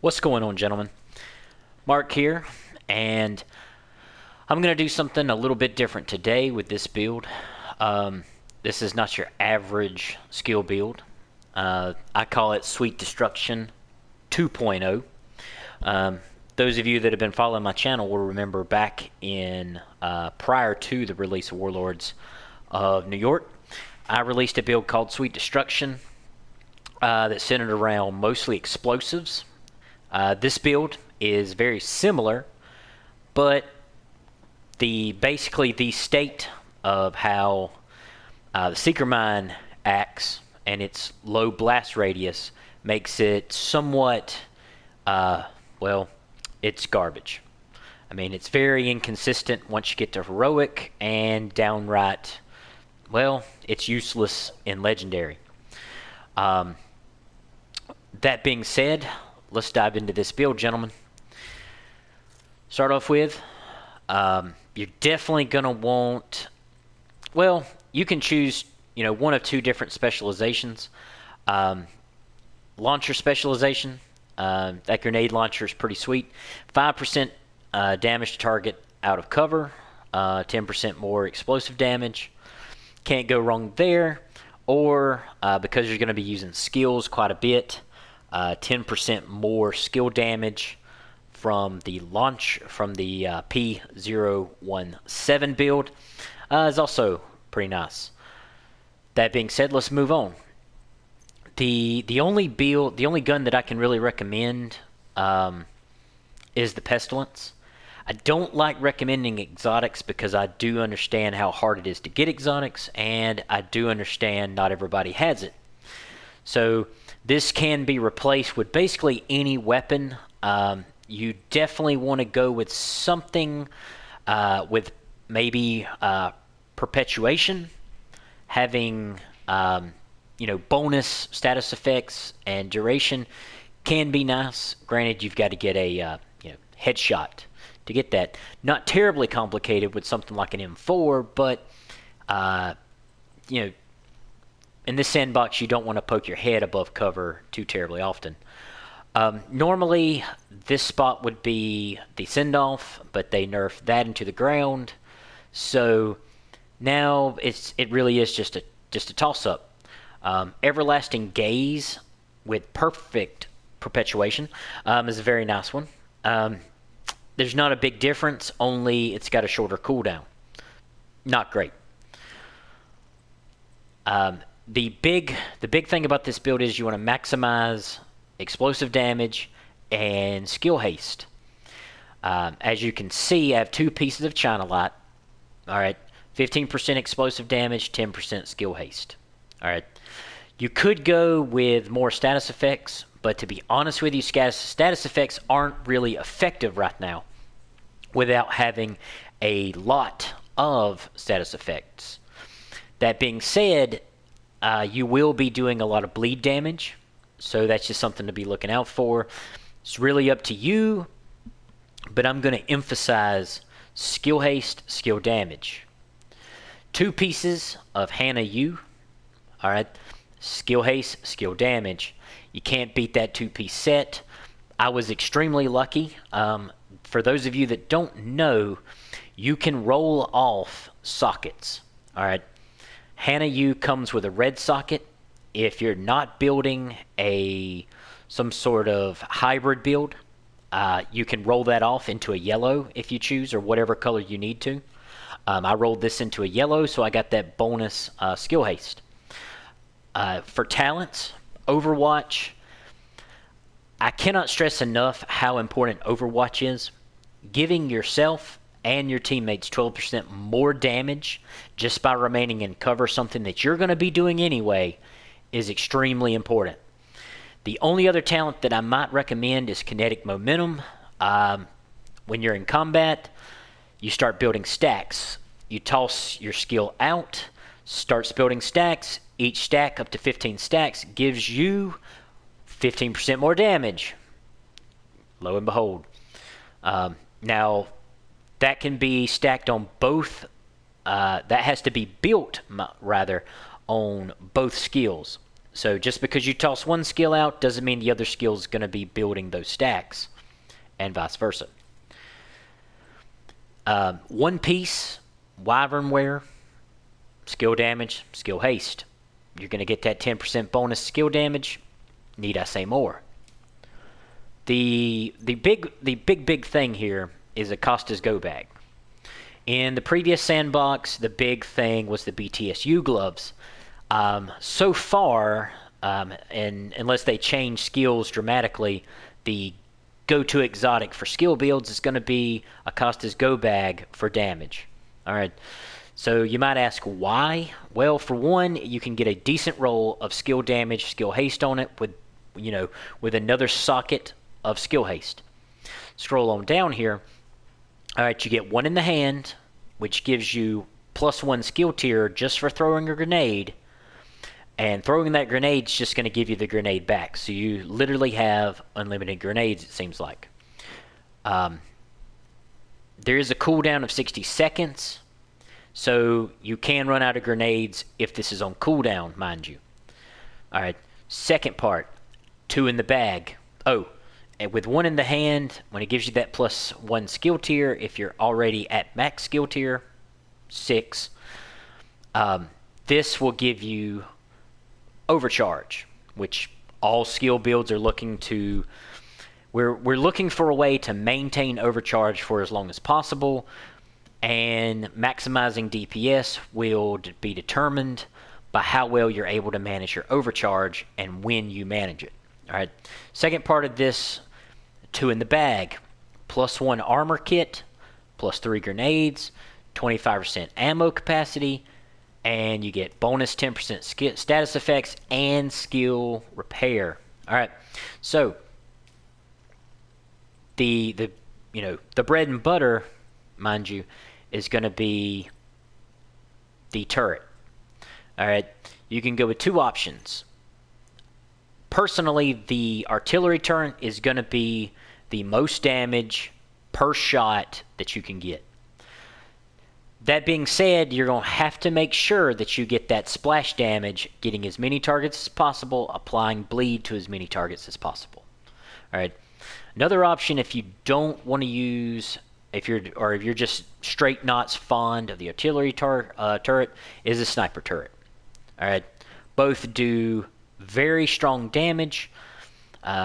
What's going on, gentlemen? Mark here, and I'm going to do something a little bit different today with this build. This is not your average skill build. I call it Sweet Destruction 2.0. Those of you that have been following my channel will remember back in prior to the release of Warlords of New York, I released a build called Sweet Destruction that's centered around mostly explosives. This build is very similar, but basically the state of how the Seeker Mine acts and its low blast radius makes it somewhat, well, it's garbage. I mean, it's very inconsistent once you get to heroic and downright, well, it's useless in legendary. That being said, let's dive into this build, gentlemen. Start off with, you're definitely going to want, well, you can choose, one of two different specializations. Launcher specialization, that grenade launcher is pretty sweet. 5% damage to target out of cover, 10% more explosive damage. Can't go wrong there. Or, because you're going to be using skills quite a bit, 10% more skill damage from the P017 build is also pretty nice. That being said, let's move on. The only gun that I can really recommend is the Pestilence. I don't like recommending exotics because I do understand how hard it is to get exotics, and I do understand not everybody has it. So this can be replaced with basically any weapon. You definitely want to go with something with maybe perpetuation, having bonus status effects and duration can be nice. Granted, you've got to get a headshot to get that. Not terribly complicated with something like an M4, but in this sandbox, you don't want to poke your head above cover too terribly often. Normally, this spot would be the send-off, but they nerfed that into the ground. So now it really is just a toss-up. Everlasting Gaze with perfect perpetuation is a very nice one. There's not a big difference, only it's got a shorter cooldown. Not great. The big thing about this build is you want to maximize explosive damage and skill haste. As you can see, I have two pieces of China Light. Alright, 15% explosive damage, 10% skill haste. Alright, you could go with more status effects, but to be honest with you, status effects aren't really effective right now without having a lot of status effects. That being said, you will be doing a lot of bleed damage, so that's just something to be looking out for. It's really up to you, but I'm going to emphasize skill haste, skill damage. Two pieces of Hannah U. Alright, skill haste, skill damage. You can't beat that two-piece set. I was extremely lucky. For those of you that don't know, you can roll off sockets. Alright, Hannah U comes with a red socket. If you're not building some sort of hybrid build, you can roll that off into a yellow if you choose, or whatever color you need to. I rolled this into a yellow, so I got that bonus skill haste. For talents, Overwatch, I cannot stress enough how important Overwatch is. Giving yourself and your teammates 12% more damage just by remaining in cover, something that you're going to be doing anyway, is extremely important. The only other talent that I might recommend is Kinetic Momentum. When you're in combat, you start building stacks. You toss your skill out, starts building stacks. Each stack, up to 15 stacks, gives you 15% more damage. Lo and behold. Now, that can be stacked on both. That has to be built, rather, on both skills. So just because you toss one skill out doesn't mean the other skill is going to be building those stacks, and vice versa. One piece, Wyvern Wear, skill damage, skill haste. You're going to get that 10% bonus skill damage. Need I say more? The big thing here is Acosta's Go Bag. In the previous sandbox, the big thing was the BTSU gloves. So far, and unless they change skills dramatically, the go-to exotic for skill builds is going to be Acosta's Go Bag for damage. All right. So you might ask why? Well, for one, you can get a decent roll of skill damage, skill haste on it with another socket of skill haste. Scroll on down here. All right, you get one in the hand, which gives you +1 skill tier just for throwing a grenade. And throwing that grenade is just going to give you the grenade back. So you literally have unlimited grenades, it seems like. There is a cooldown of 60 seconds. So you can run out of grenades if this is on cooldown, mind you. All right, second part, 2 in the bag. Oh, and with 1 in the hand, when it gives you that +1 skill tier, if you're already at max skill tier, 6, this will give you overcharge, which all skill builds are looking to. We're looking for a way to maintain overcharge for as long as possible, and maximizing DPS will be determined by how well you're able to manage your overcharge and when you manage it. All right. Second part of this, 2 in the bag, +1 armor kit, +3 grenades, 25% ammo capacity, and you get bonus 10% status effects and skill repair. All right. So the bread and butter, mind you, is going to be the turret. All right. You can go with 2 options. Personally, the artillery turret is going to be the most damage per shot that you can get. That being said, you're going to have to make sure that you get that splash damage, getting as many targets as possible, applying bleed to as many targets as possible. All right. Another option, if you don't want to use, if you're just straight knots fond of the artillery turret, is a sniper turret. All right. Both do very strong damage.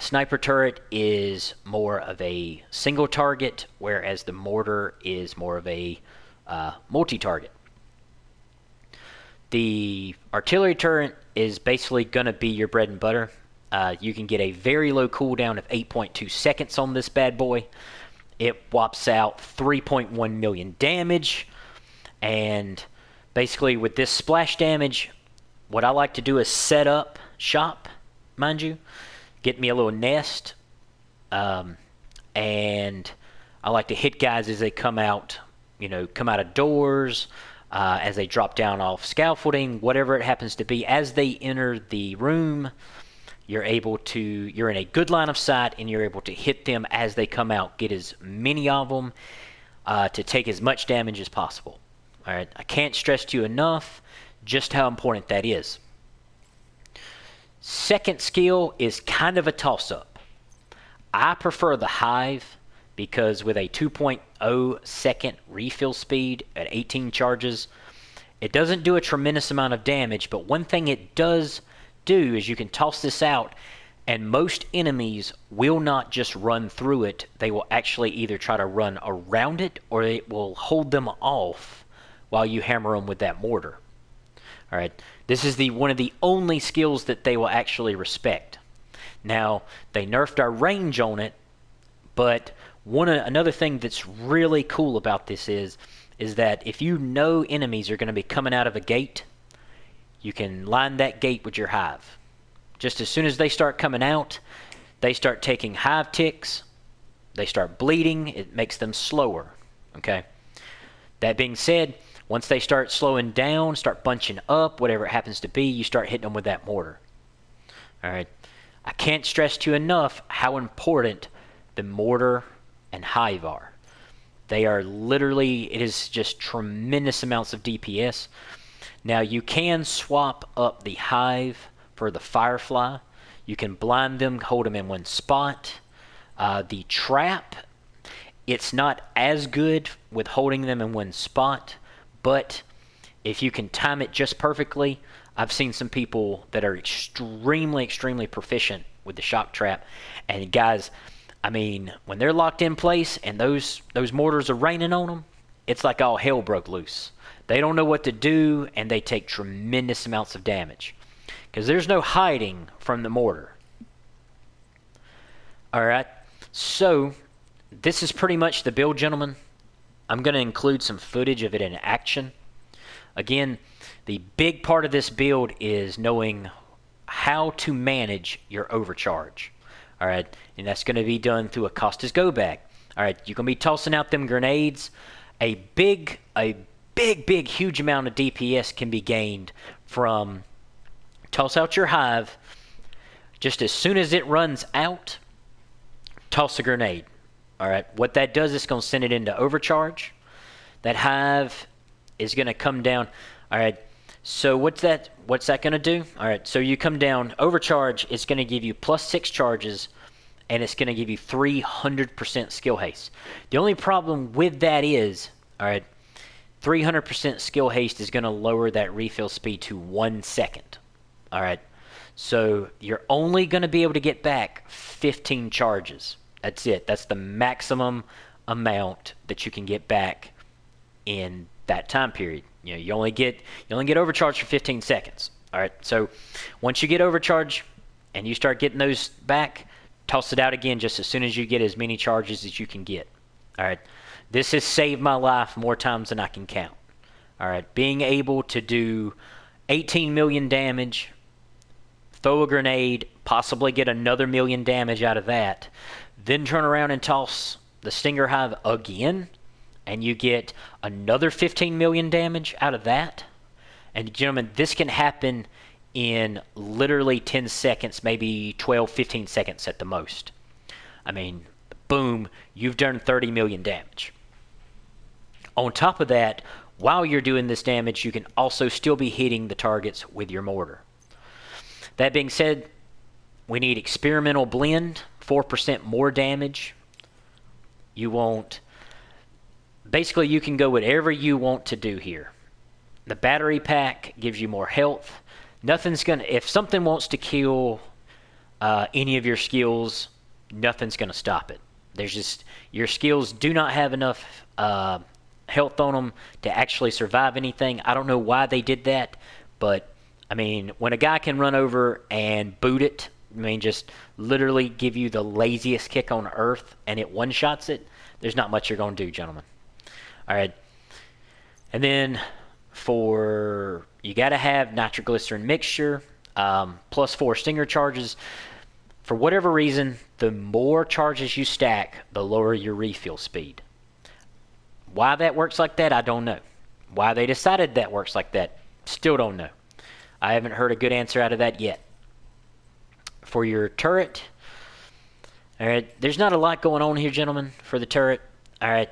Sniper turret is more of a single target, whereas the mortar is more of a multi-target. The artillery turret is basically going to be your bread and butter. You can get a very low cooldown of 8.2 seconds on this bad boy. It whops out 3.1 million damage. And basically with this splash damage, what I like to do is set up shop, mind you. Get me a little nest. And I like to hit guys as they come out of doors, as they drop down off scaffolding, whatever it happens to be. As they enter the room, you're in a good line of sight, and you're able to hit them as they come out, get as many of them to take as much damage as possible. All right, I can't stress to you enough just how important that is. Second skill is kind of a toss-up. I prefer the Hive because with a 2.0 second refill speed at 18 charges, it doesn't do a tremendous amount of damage, but one thing it does do is you can toss this out, and most enemies will not just run through it. They will actually either try to run around it, or it will hold them off while you hammer them with that mortar. All right, this is one of the only skills that they will actually respect. Now, they nerfed our range on it, but another thing that's really cool about this is that if you know enemies are going to be coming out of a gate, you can line that gate with your Hive. Just as soon as they start coming out, they start taking Hive ticks, they start bleeding, it makes them slower. Okay. That being said, once they start slowing down, start bunching up, whatever it happens to be, you start hitting them with that mortar. All right. I can't stress to you enough how important the mortar and Hive are. They are literally, it is just tremendous amounts of DPS. Now, you can swap up the Hive for the Firefly. You can blind them, hold them in one spot. The trap, it's not as good with holding them in one spot, but if you can time it just perfectly, I've seen some people that are extremely, extremely proficient with the shock trap. And guys, I mean, when they're locked in place and those mortars are raining on them, it's like all hell broke loose. They don't know what to do, and they take tremendous amounts of damage because there's no hiding from the mortar. All right, so this is pretty much the build, gentlemen. I'm going to include some footage of it in action. Again, the big part of this build is knowing how to manage your overcharge. All right, and that's going to be done through a Costas go bag. All right, you're going to be tossing out them grenades. A big, huge amount of DPS can be gained from toss out your hive. Just as soon as it runs out, toss a grenade. All right, what that does is going to send it into overcharge. That hive is going to come down. All right, so what's that going to do? All right, so you come down, overcharge, it's going to give you +6 charges, and it's going to give you 300% skill haste. The only problem with that is, all right, 300% skill haste is going to lower that refill speed to 1 second. All right, so you're only going to be able to get back 15 charges. That's it. That's the maximum amount that you can get back in that time period. You know, you only get overcharged for 15 seconds. All right, so once you get overcharged and you start getting those back, toss it out again just as soon as you get as many charges as you can get. All right, this has saved my life more times than I can count. All right, being able to do 18 million damage, throw a grenade, possibly get another million damage out of that, then turn around and toss the Stinger Hive again, and you get another 15 million damage out of that. And gentlemen, this can happen in literally 10 seconds, maybe 12, 15 seconds at the most. I mean, boom, you've done 30 million damage. On top of that, while you're doing this damage, you can also still be hitting the targets with your mortar. That being said, we need experimental blend, 4% more damage. Basically, you can go whatever you want to do here. The battery pack gives you more health. If something wants to kill any of your skills, nothing's going to stop it. Your skills do not have enough health on them to actually survive anything. I don't know why they did that, but I mean, when a guy can run over and boot it, I mean, just literally give you the laziest kick on earth and it one-shots it, there's not much you're going to do, gentlemen. All right. And then you got to have nitroglycerin mixture, +4 stinger charges. For whatever reason, the more charges you stack, the lower your refill speed. Why that works like that, I don't know. Why they decided that works like that, still don't know. I haven't heard a good answer out of that yet. For your turret, all right, there's not a lot going on here, gentlemen, for the turret. All right,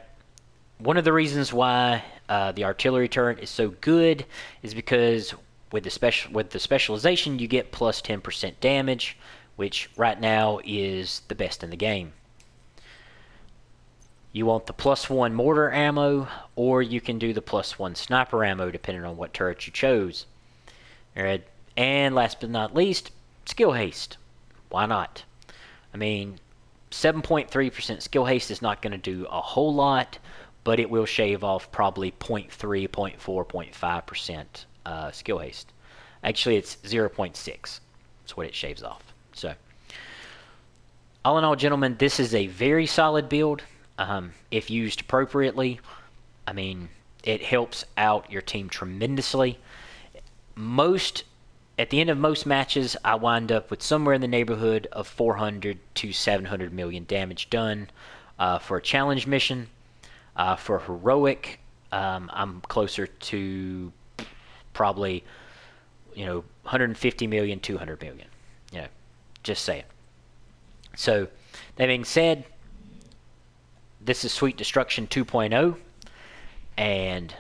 one of the reasons why the artillery turret is so good is because with the specialization, you get plus 10% damage, which right now is the best in the game. You want the +1 mortar ammo, or you can do the +1 sniper ammo, depending on what turret you chose. All right, and last but not least, skill haste. Why not? I mean, 7.3% skill haste is not going to do a whole lot, but it will shave off probably 0.3, 0.4, 0.5% skill haste. Actually, it's 0.6. That's what it shaves off. So, all in all, gentlemen, this is a very solid build. If used appropriately, I mean, it helps out your team tremendously. At the end of most matches, I wind up with somewhere in the neighborhood of 400 to 700 million damage done for a challenge mission. For heroic, I'm closer to probably 150 million, 200 million. Just saying. So, that being said, this is Sweet Destruction 2.0, and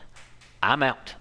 I'm out.